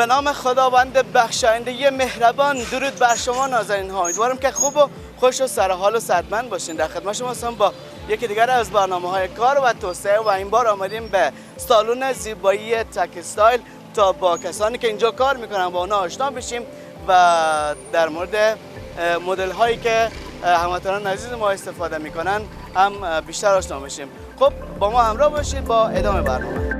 به نام خداوند بخشاینده مهربان، درود بر شما نازنین ها. امیدوارم که خوب و خوش و سر حال و صحتمند باشین. در خدمت شما هستم با یکی دیگر از برنامه‌های کار و توسعه و این بار آمدیم به سالن زیبایی تک استایل تا با کسانی که اینجا کار میکنن با اونا آشنا بشیم و در مورد مدل هایی که هموطنان عزیز ما استفاده میکنن هم بیشتر آشنا بشیم. خب با ما همراه باشید با ادامه برنامه.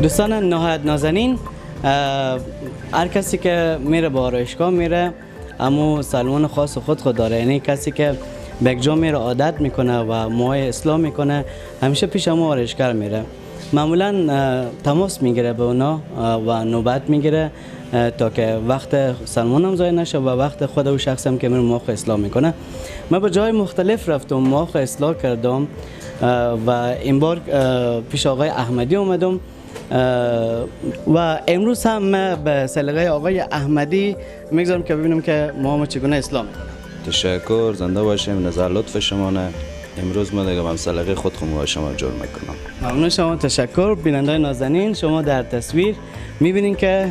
دوستان نهایت نازنین، هر کسی که میره با آرایشگاه میره اما سالن خاص خود داره. یعنی کسی که به یک جا میره عادت میکنه و موهای اصلاح میکنه همیشه پیش همون آرایشگر میره. معمولا تماس میگیره به اونا و نوبت میگیره تا که وقت سلمان هم ضایع نشه و وقت خود او شخص هم که میره موها اصلاح میکنه. من به جای مختلف رفتم موها اصلاح کردم و این بار پیش آقای احمدی اومدم و امروز هم به سلیقه آقای احمدی میگذارم که ببینم که ما چگونه اصلاح میکنه. تشکر، زنده باشیم. نظر لطف شما نه. امروز ما دیگه هم سلیقه خودم با شما جور میکنم. ممنون شما. تشکر. بیننده نازنین، شما در تصویر میبینین که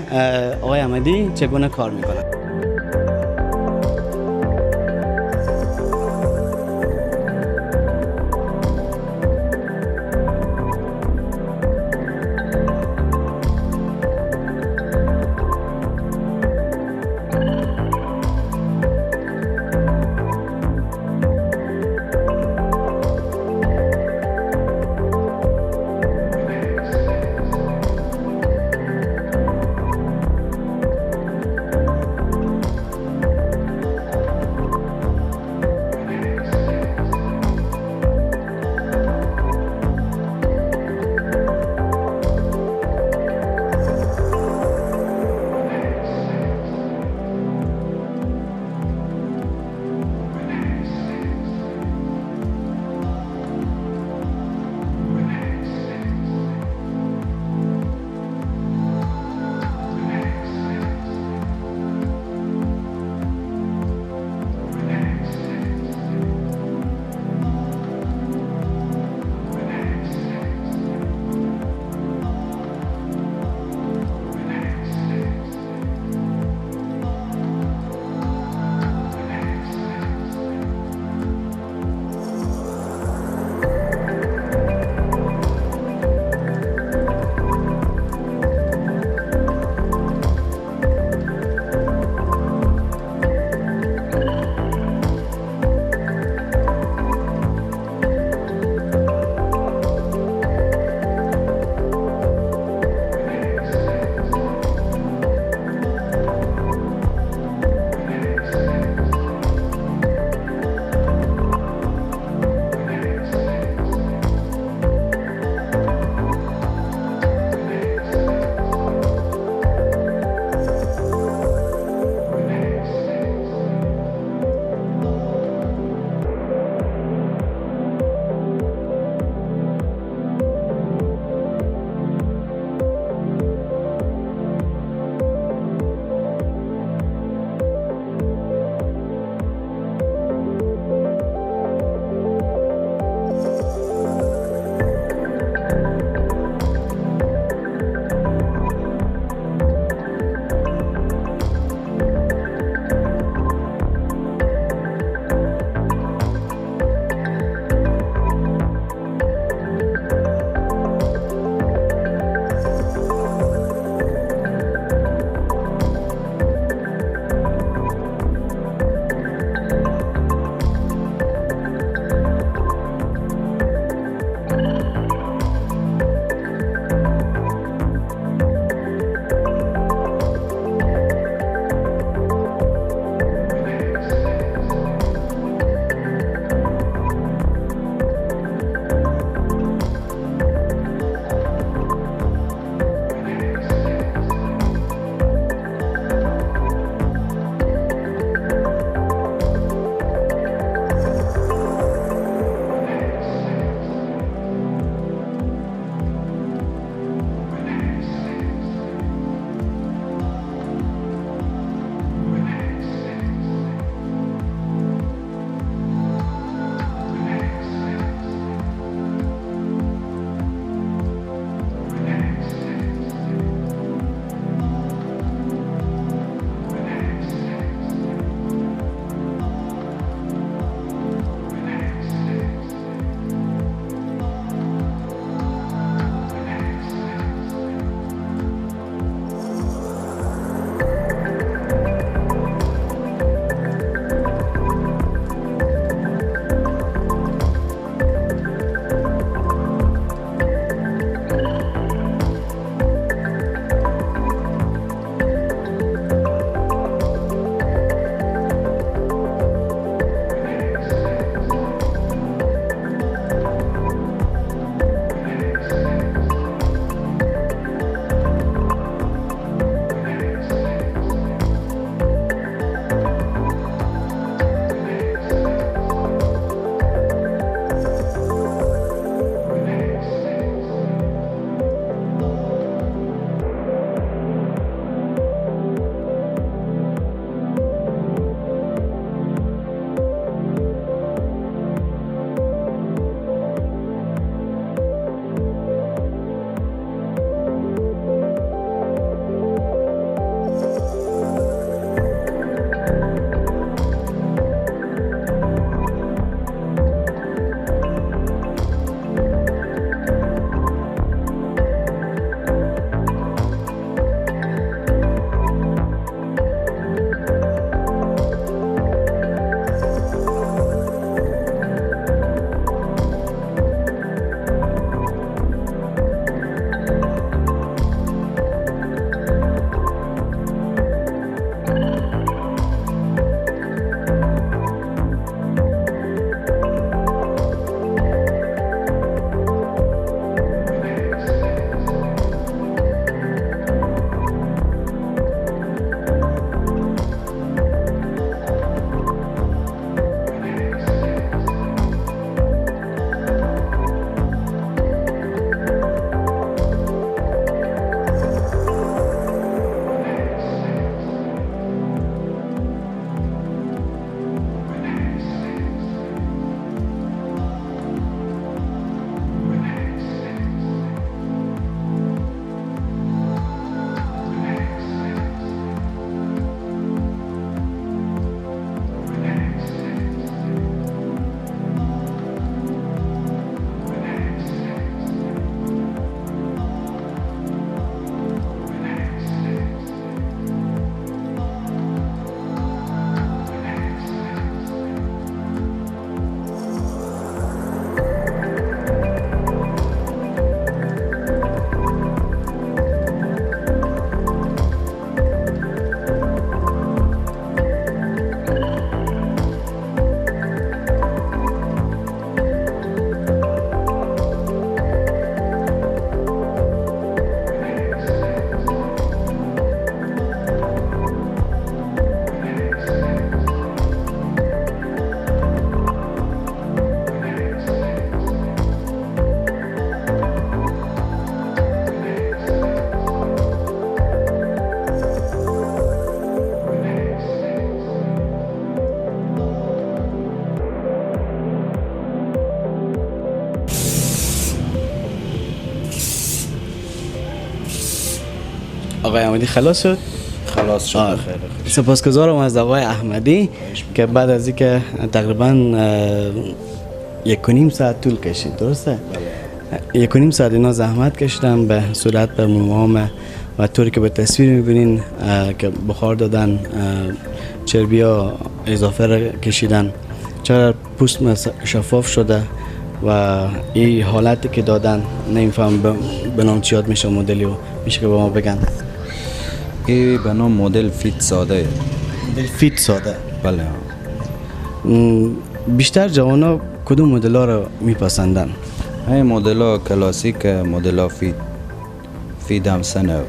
آقای احمدی چگونه کار میکنه. آقای احمدی خلاص شد؟ خلاص شد. خیلی سپاسگزارم از آقای احمدی که بعد از اینکه تقریبا 1.5 ساعت طول کشید، درسته؟ 1.5 ساعت اینا زحمت کشیدن به صورت به موام و طوری که به تصویر میبینین که بخار دادن، چربی ها اضافه را کشیدن، چرا پوست شفاف شده و این حالتی که دادن نمیفهم به نام چی یاد میشه مدلی و میشه که به ما بگن؟ این به نام مدل فیت ساده. مدل فیت ساده. بله. بیشتر جوانا کدوم مدل ها رو میپسندن؟ این مدل ها کلاسیک، مدل ها فیت هم سنه.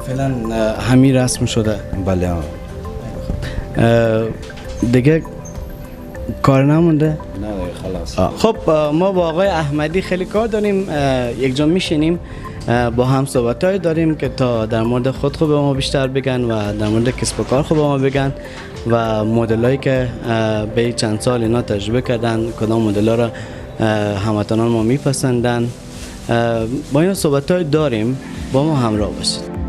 فعلا همین رسم شده. بله. دیگه کار نمونده؟ نه خلاص. خب ما با آقای احمدی خیلی کار داریم، یک جا میشینیم با هم صحبتایی داریم که تا در مورد خود به ما بیشتر بگن و در مورد کسب و کار به ما بگن و مدلایی که به چند سال اینا تجربه کردن کدام مدل‌ها را هموطنان ما میپسندن. با اینا صحبتایی داریم، با ما همراه باشید.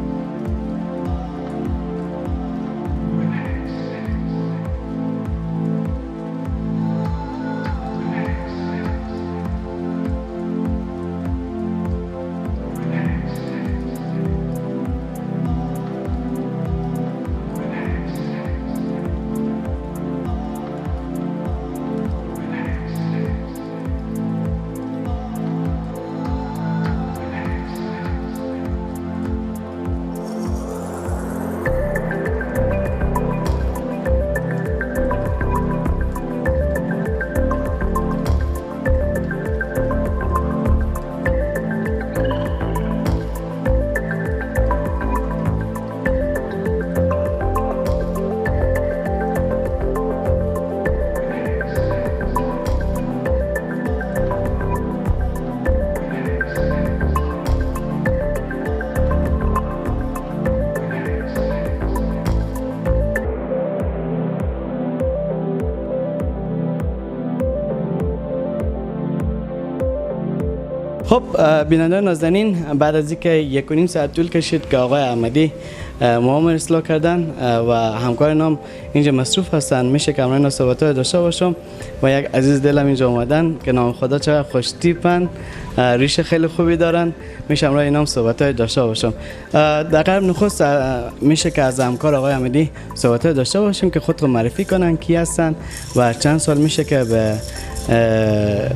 خب بیننده نازنین، بعد از اینکه 1.5 ساعت طول کشید که آقای احمدی موام اصلاح کردن و همکار نام اینجا مصروف هستن، میشه که امروز صحبت‌های داشته باشم و یک عزیز دلم اینجا اومدن که نام خدا چقدر خوش تیپن، ریش خیلی خوبی دارن، میشه امروز اینام صحبت‌های داشته باشم. در قرب نخست میشه که از همکار آقای احمدی صحبت‌های داشته باشیم که خود رو معرفی کنن کی هستن و چند سال میشه که به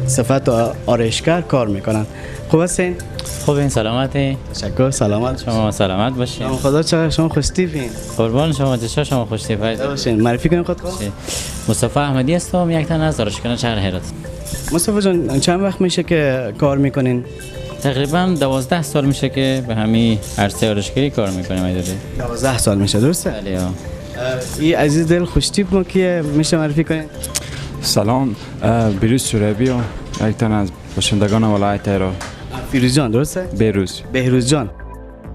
صفت آرایشگر کار میکنن. خوب هستین؟ خوبین، سلامتی؟ تشکر. سلامت شما سلامت باشین. خدا چقدر شما خوش تیپین. قربان شما، چشم شما خوش تیپ باشین. معرفی کنین خودتون. مصطفی احمدی هستم، یک تن از آرایشگران شهر هرات. مصطفی جان، چند وقت میشه که کار میکنین؟ تقریبا 12 سال میشه که به همین عرصه آرایشگری کار میکنیم. 12 سال میشه، درسته؟ بله. این عزیز دل خوش تیپ ما کیه؟ میشه معرفی کنین؟ سلام، بیروز سوریبی و یک تن از باشندگان ولایت هرات. فیروز جان، درسته؟ بهروز جان.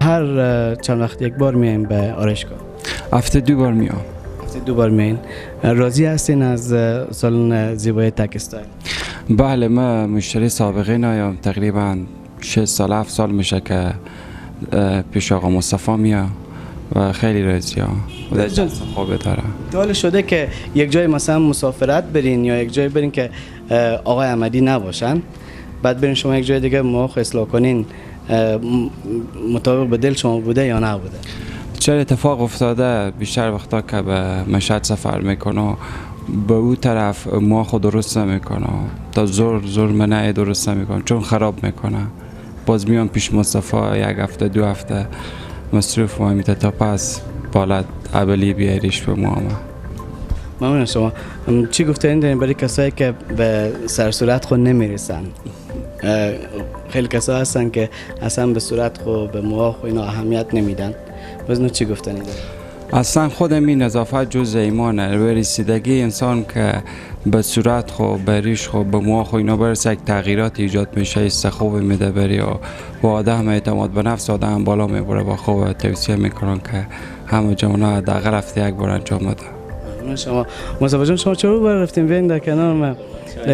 هر چند وقت یک بار میایم به آرایشگاه؟ هفته 2 بار میام. هفته 2 بار میاین. راضی هستین از سالن زیبای تک استایل؟ بله، من مشتری سابقه نایم، تقریبا 6 سال 7 سال میشه که پیش آقا مصطفی میام و خیلی راضی ام. خوبه داره. حال شده که یک جای مثلا مسافرت برین یا یک جای برین که آقای احمدی نباشن، بعد برین شما یک جای دیگه موخ اصلاح کنین، مطابق به دل شما بوده یا نبوده؟ چه اتفاق افتاده بیشتر وقتا که به مشهد سفر میکنه به او طرف موخو درست نمیکنه، تا زور منع درست نمیکنه چون خراب میکنه، باز میام پیش مصطفی 1 هفته 2 هفته مصروف ما میته تا پس بالت اولی بیاریش به موامه. ممنون شما. چی گفتین دارین برای کسایی که به سر صورت خود نمیرسن؟ خیلی کسا هستن که اصلا به صورت خود به موها خود اینا اهمیت نمیدن، بزنو چی گفتنی دارین؟ اصلا خودم این نظافت جز ایمانه. به رسیدگی انسان که به صورت خو، به ریش خو، به موها خو اینا برسه یک تغییرات ایجاد میشه، استخوب میده بری و با آدم اعتماد به نفس آدم بالا میبره. با خوب توصیه میکنن که همه جمعنا حداقل هفته 1 بار انجام بده. شما مصطفی جان، شما چرا بار رفتین بیاین در کنار من؟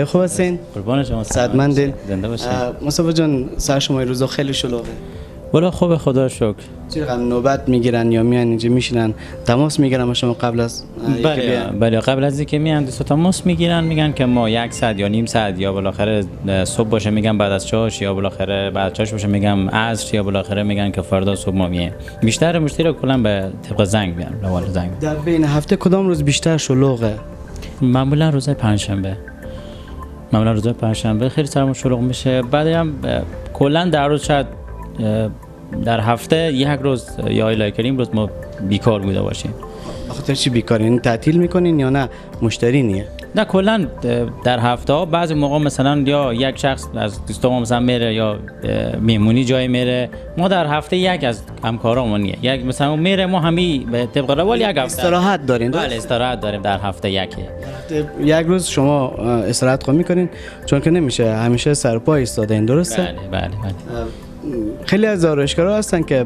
خوب هستین؟ قربان شما، صحتمندین؟ زنده باشین. مصطفی جان، سر شما این روزا خیلی شلوغه. والا خوب، خدا رو شکر. چقدر نوبت میگیرن یا میان اینجا میشینن تماس میگیرن با شما قبل از بله قبل از اینکه میان دوستا تماس میگیرن، میگن که ما 1 ساعت یا نیم ساعت یا بالاخره صبح باشه میگن بعد از چاش، یا بالاخره بعد از چاش باشه میگم عصر، یا بالاخره میگن که فردا صبح ما میایم. بیشتر مشتری کلا به طبق زنگ میان، روال زنگ. در بین هفته کدام روز بیشتر شلوغه؟ معمولا روز پنجشنبه. خیلی سرمون شلوغ میشه. بعد هم کلا در روز شاید در هفته 1 روز یا الهی کریم روز ما بیکار بوده باشیم. بخاطر چی بیکارین؟ تعطیل میکنین یا نه مشتری نیه؟ نه کلا در هفته ها بعضی موقع مثلا یا یک شخص از دوستان مثلا میره یا میمونی جای میره، ما در هفته یک از همکارامونیه یک مثلا میره، ما همی به طبق روال 1 هفته استراحت دارین؟ بله استراحت داریم در هفته یک روز شما استراحت خود میکنین، چون که نمیشه همیشه سر پا ایستاده این، درسته؟ بله. خیلی از آرایشگرها هستن که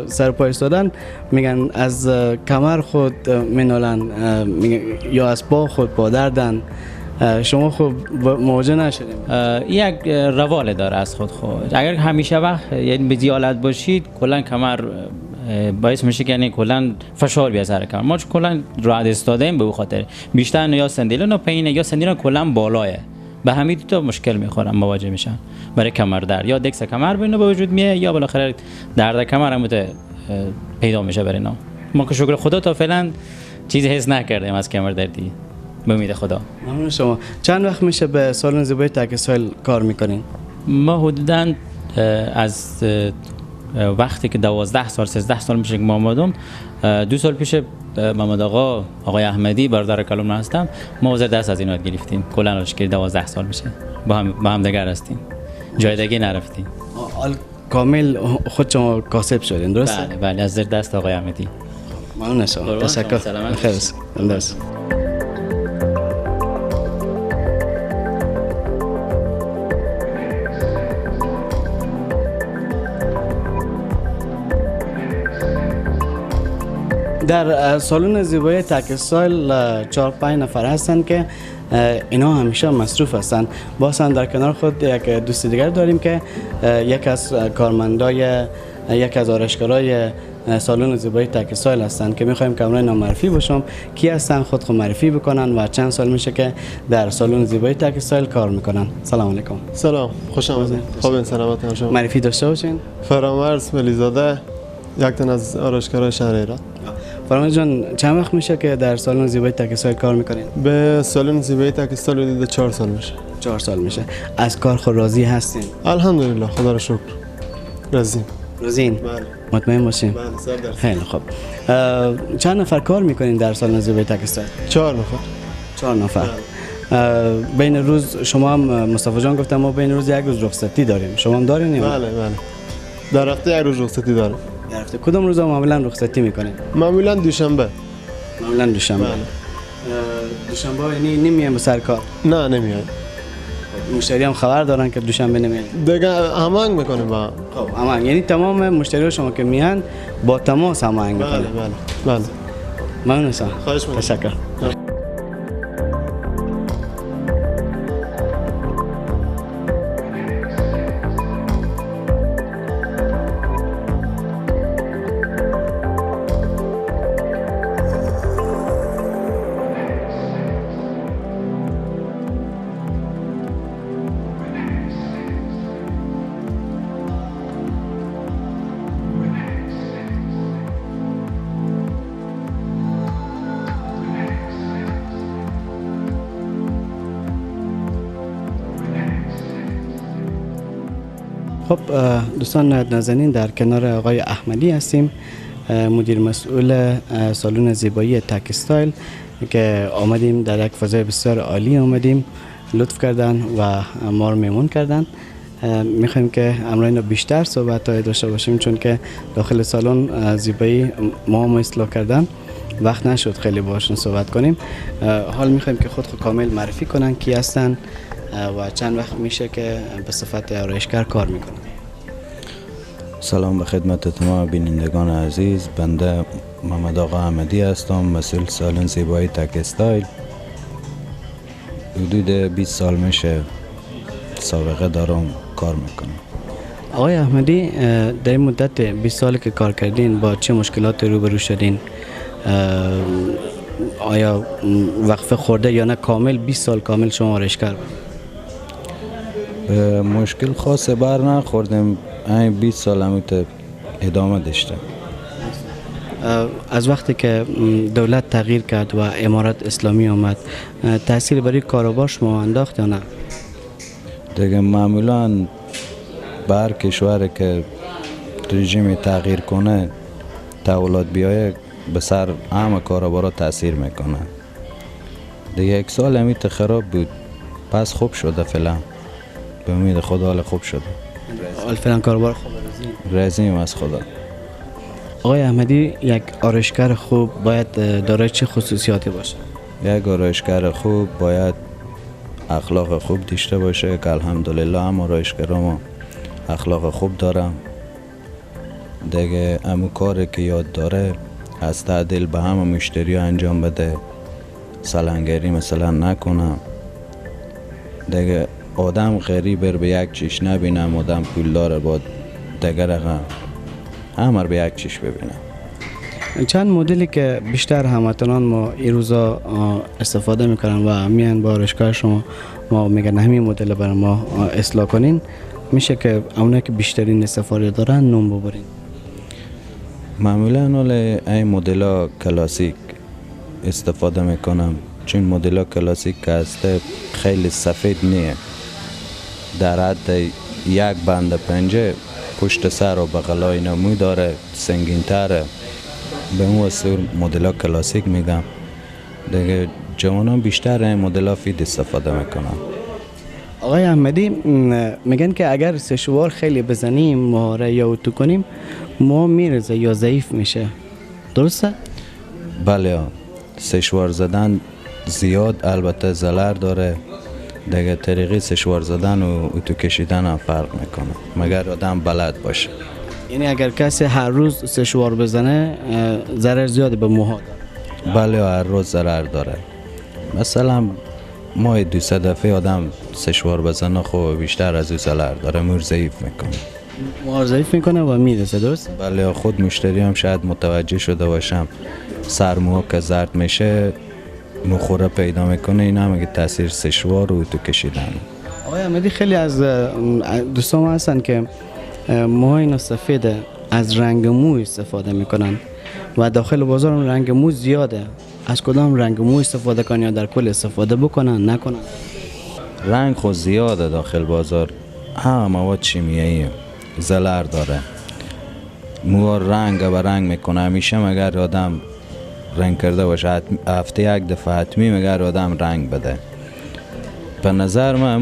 سر پا ایستادن میگن از کمر خود مینالن یا از پا خود پا دردن. شما خب مواجه نشدیم؟ یک روال داره از خود. اگر همیشه وقت یعنی به دیالت باشید کلا کمر باعث میشه که یعنی کلا فشار بیاد سر کمر. ما کلا رعد استاده ایم، به خاطر بیشتر یا سندیلون پایینه یا سندیلون کلا بالاه، به همین دو تا مشکل میخورن، مواجه میشن برای کمر درد، یا دکس کمر به وجود میاد یا بالاخره درد کمر هم پیدا میشه برای اینا. ما که شکر خدا تا فعلا چیزی حس نکردیم از کمر دردی، به امید خدا. ممنون شما. چند وقت میشه به سالن زیبایی تک استایل کار میکنین؟ ما حدوداً از وقتی که 12 سال 13 سال میشه که ما آمدم، 2 سال پیش محمد آقای احمدی برادر کلام هستم، ما وزیر دست از اینا گرفتیم. کلا آرایشگری 12 سال میشه با هم دیگر هستیم، جای دیگه نرفتیم. کامل خود شما کاسب شدین، درسته؟ بله از زیر دست آقای احمدی. ممنون شما. تشکر. خیلی ممنون. در سالن زیبایی تک استایل 4-5 نفر هستن که اینا همیشه مصروف هستن. باز هم در کنار خود یک دوست دیگر داریم که یک از کارمندای یک از آرایشگرای سالن زیبایی تک استایل هستن که میخوایم که امروز معرفی بشم کی هستن، خود معرفی بکنن و چند سال میشه که در سالن زیبایی تک استایل کار میکنن. سلام علیکم. سلام، خوش آمدید. خوبین، سلامت شما. معرفی داشته باشین. فرامرز ملیزاده، یک تن از آرایشگرای شهر ایران. فرامرز جان، چند وقت میشه که در سالن زیبایی تک استایل کار میکنین؟ به سالن زیبایی تک استایل حدود 4 سال میشه. 4 سال میشه. از کار خود راضی هستین؟ الحمدلله، خدا رو شکر. راضین؟ بله. مطمئن باشین؟ بله، 100%. خیلی خوب. چند نفر کار میکنین در سالن زیبایی تک استایل؟ 4 نفر. 4 نفر. بین روز شما هم مصطفی جان گفتم ما بین روز 1 روز رخصتی داریم. شما هم دارین؟ بله. در هفته 1 روز رخصتی داریم. در هفته کدام روزا معمولا رخصتی میکنین؟ معمولا دوشنبه. دوشنبه یعنی نمیایم سر کار؟ نه نمیایم. مشتری هم خبر دارن که دوشنبه نمیایم؟ دیگه هماهنگ میکنیم با هم. خب هماهنگ یعنی تمام مشتری شما که میان با تماس هماهنگ میکنین؟ بله. ممنون شما. خواهش می‌کنم. تشکر. خب دوستان نازنین، در کنار آقای احمدی هستیم، مدیر مسئول سالن زیبایی تک استایل که آمدیم در یک فضای بسیار عالی آمدیم، لطف کردن و ما رو مهمون کردن. میخوایم که امروز بیشتر صحبت داشته باشیم چون که داخل سالن زیبایی ما اصلاح کردن، وقت نشد خیلی باشون صحبت کنیم. حال میخوایم که خود کامل معرفی کنن کی هستن و چند وقت میشه که به صفت آرایشگر کار میکنن. سلام به خدمت تمام بینندگان عزیز. بنده محمد آقا احمدی هستم، مسئول سالن زیبایی تک استایل. حدود 20 سال میشه سابقه دارم کار میکنم. آقای احمدی در این مدت 20 سال که کار کردین با چه مشکلات روبرو شدین؟ آیا وقفه خورده یا نه کامل 20 سال کامل شما آرایشگر؟ مشکل خاص بر نخوردیم، این 20 سال همیت ادامه داشته. از وقتی که دولت تغییر کرد و امارت اسلامی آمد تأثیر برای کاروبار شما انداخت یا نه؟ دیگه معمولا بر کشور که رژیم تغییر کنه تحولات بیایه به سر همه کاروبارا تاثیر میکنه. دیگه 1 سال همیت خراب بود، پس خوب شده فعلا، به امید خدا حال خوب شده. حال فعلا کاروبار خوب رزیم از خدا. آقای احمدی یک آرایشگر خوب باید دارای چه خصوصیاتی باشه؟ یک آرایشگر خوب باید اخلاق خوب داشته باشه که الحمدلله هم آرایشگرا ما اخلاق خوب دارم. دیگه همون کاری که یاد داره از تعدیل به همه مشتری انجام بده، سلنگری مثلا نکنم. دیگه آدم غریب به یک چیش نبینم، آدم پول داره با دیگر رقم همه به یک چیش ببینم. چند مدلی که بیشتر هموطنان ما این روزا استفاده میکنن و میان با آرایشگاه شما ما میگن همین مدل برای ما اصلاح کنین، میشه که اونایی که بیشترین استفاده دارن نام ببرین؟ معمولا این مدل کلاسیک استفاده میکنم، چون مدل کلاسیک که هست خیلی سفید نیه، در حد یک بند پنجه پشت سر و بغلای نموی داره، سنگین تره، به اون واسه مدل کلاسیک میگم. دیگه جوانان بیشتر این مدل فید استفاده میکنن. آقای احمدی میگن که اگر سشوار خیلی بزنیم مهاره یا اتو کنیم ما میرزه یا ضعیف میشه، درسته؟ بله، سشوار زدن زیاد البته ضرر داره. دیگه طریقی سشوار زدن و اتو کشیدن هم فرق میکنه مگر آدم بلد باشه. یعنی اگر کسی هر روز سشوار بزنه ضرر زیاده به موها داره؟ بله، هر روز ضرر داره. مثلا ماه 200 دفعه آدم سشوار بزنه خب بیشتر از او ضرر داره، مور ضعیف میکنه. موها ضعیف میکنه و میرسه، درست؟ بله، خود مشتری هم شاید متوجه شده باشم سر موها که زرد میشه مخوره پیدا میکنه، این هم تاثیر سشوار و تو کشیدن. آقای احمدی خیلی از دوستان هستن که موهای اینا سفیده از رنگ مو استفاده میکنن و داخل بازار رنگ مو زیاده، از کدام رنگ مو استفاده کنن یا در کل استفاده بکنن نکنن؟ رنگ خود زیاده داخل بازار، همه مواد شیمیایی ضرر داره. مو رنگ و رنگ میکنه همیشه، مگر آدم رنگ کرده باشه هفته 1 دفعه حتمی مگر آدم رنگ بده. به نظر من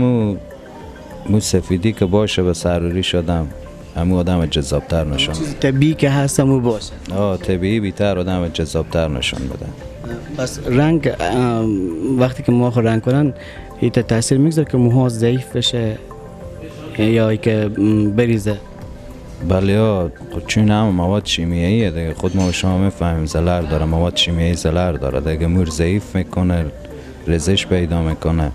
مو سفیدی که باشه به سروری شدم همون آدم جذابتر نشون چیز طبیعی که هست همو باشه. طبیعی بیتر آدم جذابتر نشون بده. بس رنگ وقتی که موها رنگ کنن این تاثیر میگذاره که موها ضعیف بشه یا که بریزه؟ بله، چون هم مواد شیمیاییه دیگه، خود ما شما میفهمیم ضرر داره، مواد شیمیایی ضرر داره دیگه، مور ضعیف میکنه، ریزش پیدا میکنه.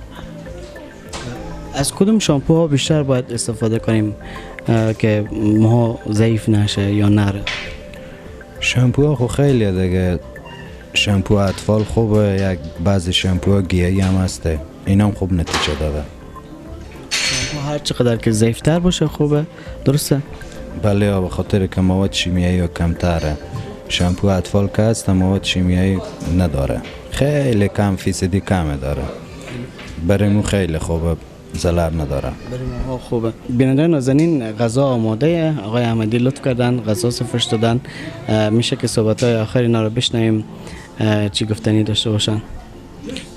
از کدوم شامپوها بیشتر باید استفاده کنیم که موها ضعیف نشه یا نره؟ شامپوها خب خیلیه دیگه، شامپو اطفال خوبه، یک بعضی شامپوها گیاهی هم هسته، این هم خوب نتیجه داده. شامپو هر چقدر که ضعیفتر باشه خوبه، درسته؟ بله، به خاطر که مواد شیمیایی و کمتره. شامپو اطفال که هست مواد شیمیایی نداره، خیلی کم فیصدی کمه داره، برای مو خیلی خوبه، ضرر نداره. برای موها خوبه. بیننده نازنین غذا آماده، آقای احمدی لطف کردن غذا سفارش دادن، میشه که صحبت‌های آخر اینا رو بشنویم، چی گفتنی داشته باشن؟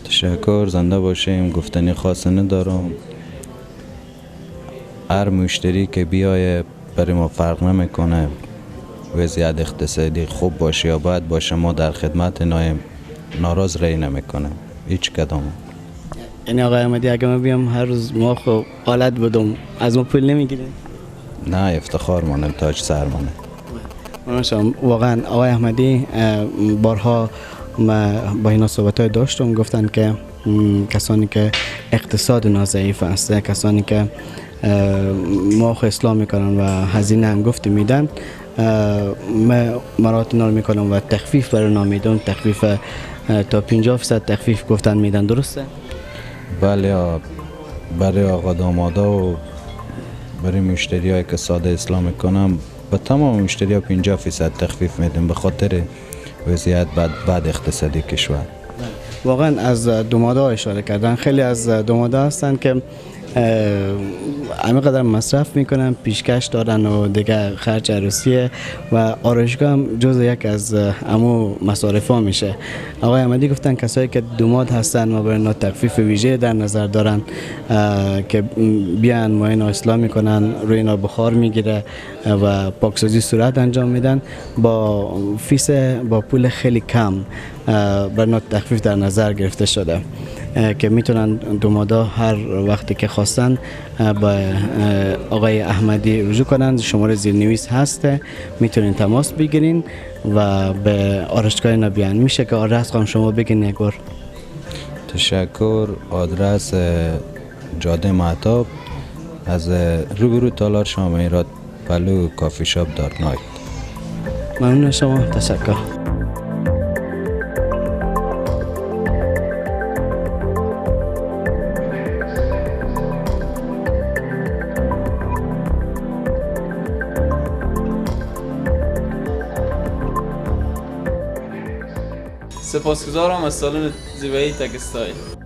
تشکر، زنده باشیم، گفتنی خاصی ندارم. هر مشتری که بیایه برای ما فرق نمیکنه، وضعیت اقتصادی خوب باشه یا بد باشه، ما در خدمت نایم، ناراض رای نمیکنه هیچ کدام. یعنی آقای احمدی اگه من بیام هر روز ما خب حالت بدم از ما پول نمیگیرین؟ نه، افتخار مانم، تاج سر مانه. واقعا آقای احمدی بارها با اینا صحبت‌های داشتم، گفتن که کسانی که اقتصاد ضعیف هست، کسانی که ما خو اسلام میکنن و هزینه هنگفت میدن، مرات اینا رو میکنم و تخفیف برای نامیدون، تخفیف تا 50% تخفیف گفتن میدن، درسته؟ بله، برای آقا دامادا و برای مشتری هایی که ساده اسلام میکنم به تمام مشتری ها 50% تخفیف میدیم به خاطر وضعیت بد اقتصادی کشور. واقعا از دومادا اشاره کردن، خیلی از دومادا هستن که همه قدر مصرف میکنن، پیشکش دارن و دیگه خرج عروسیه و آرایشگاه هم جز یک از امو مصارف ها میشه. آقای احمدی گفتن کسایی که دوماد هستن ما برای تخفیف ویژه در نظر دارن که بیان ما اینا اصلاح میکنن، روی اینا بخار میگیره و پاکسازی صورت انجام میدن با فیس با پول خیلی کم برای تخفیف در نظر گرفته شده که میتونن دومادا هر وقتی که خواستن با آقای احمدی رجوع کنن. شماره زیرنویس هسته، میتونین تماس بگیرین و به آرایشگاه اینا بیان. میشه که آدرس هم شما بگین یک بار؟ تشکر. آدرس جاده مهتاب از روبرو تالار شامیرات پلو کافی شاپ دارک نایت. ممنون شما، تشکر. سپاسگزارم از سالن زیبایی تک استایل.